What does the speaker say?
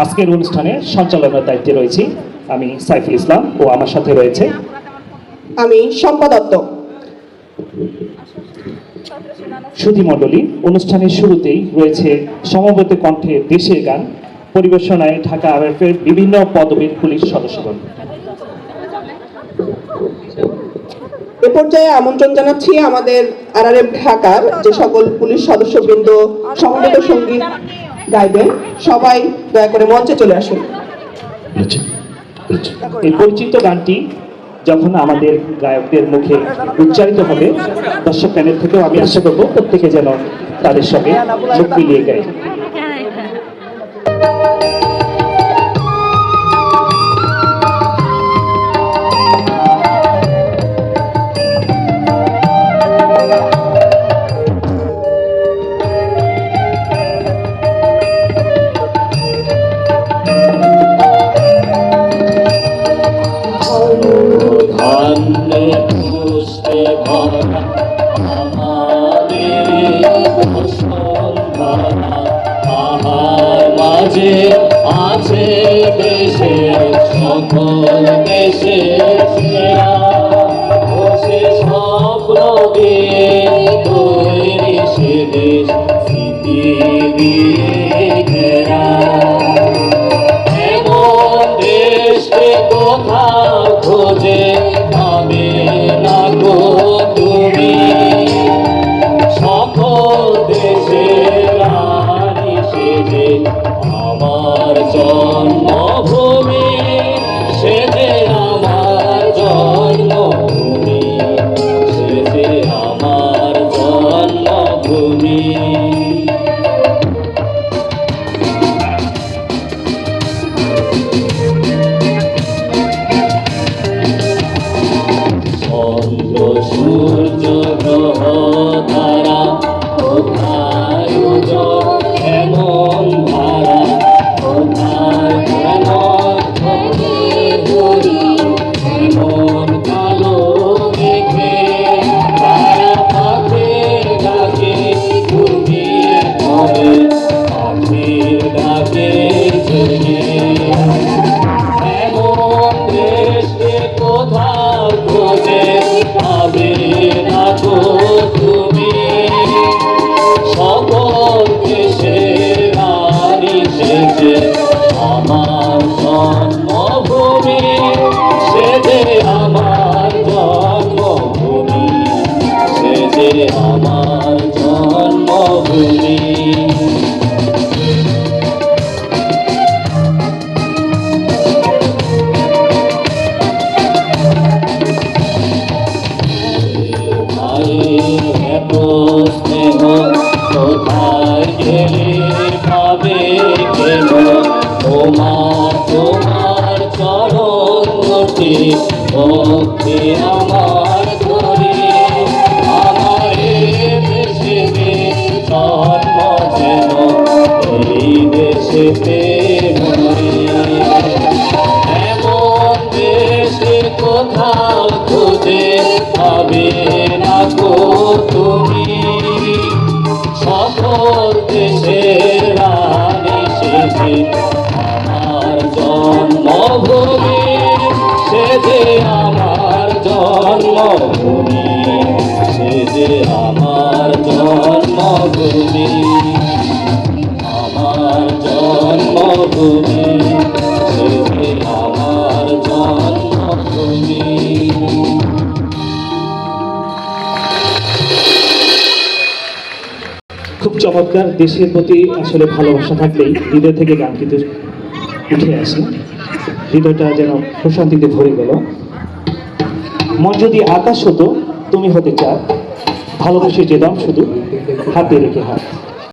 আজকের অনুষ্ঠানে সঞ্চালনার দায়িত্বে রয়েছি আমি সাইফুল ইসলাম ও আমার সাথে রয়েছে আমি শম্পা দত্ত। সুধী মণ্ডলী, অনুষ্ঠানের শুরুতেই রয়েছে সমবেত কণ্ঠে দেশের গান পরিবেশনায় ঢাকা আরএফের বিভিন্ন পদবীর পুলিশ সদস্যগণ। এ পর্যায়ে আমন্ত্রণ জানাচ্ছি আমাদের আরআরএফ ঢাকার যে সকল পুলিশ সদস্যবৃন্দ সমবেত সঙ্গীত গাইবেন, সবাই দয়া করে মঞ্চে চলে আসুন। এই পরিচিত গানটি যখন আমাদের গায়কদের মুখে উচ্চারিত হবে, দর্শক প্যানেল থেকেও আমি আশা করব প্রত্যেকে যেন তাদের সঙ্গে মুখ মিলিয়ে গায়। আছে দেশে সকল দেশে বসে স্বপ্ন দিয়ে তৈরি সে দেশ স্মৃতি দিয়ে ঘেরা। এমন দেশকে কোথাও খোঁজে পাবে না গো তুমি, সকল দেশের রানী সেজে আমার জন্মভূমি, সে যে আমার জন্মভূমি, সে যে আমার জন্মভূমি। চন্দ্র সূর্য গ্রহ তারা কোথায় উজ্জ্বল এমন ধারা, কোথায় এমন ঘড়ি এমন কালো মেঘে তারা পাখির ডাকে ঘুমিয়ে পড়ে, পাখির ডাকে জেগে। এমন দেশকে কোথাও খোঁজে পাবে না গো তুমি, সকল দেশের রানী সেজে আমার জন্মভূমি, সে যে আমার জন্মভূমি, সে যে আমার জন্মভূমি। এত স্নেহ কোথায় গেলে পাবে কেন, তোমার তোমার চরণ দুটি ভক্তি আমার ধরি, আমার দেশেতে জন্ম যেন এই দেশেতে মরি। এমন দেশে কোথাও খুঁজে পাবে না গো তুমি, সকল দেশের রানী সেজে আমার জন্মভূমি, সে যে আমার জন্মভূমি, সে যে আমার জন্মভূমি, আমার জন্মভূমি, সে যে আমার জন্মভূমি। খুব চমৎকার। দেশের প্রতি আসলে ভালোবাসা থাকলেই হৃদয় থেকে গান কিন্তু উঠে আসে, হৃদয়টা যেন প্রশান্তিতে ভরে গেল। মন যদি আকাশ হতো তুমি হতে চাও, ভালোবেসে যেতাম শুধু হাতে রেখে হাত।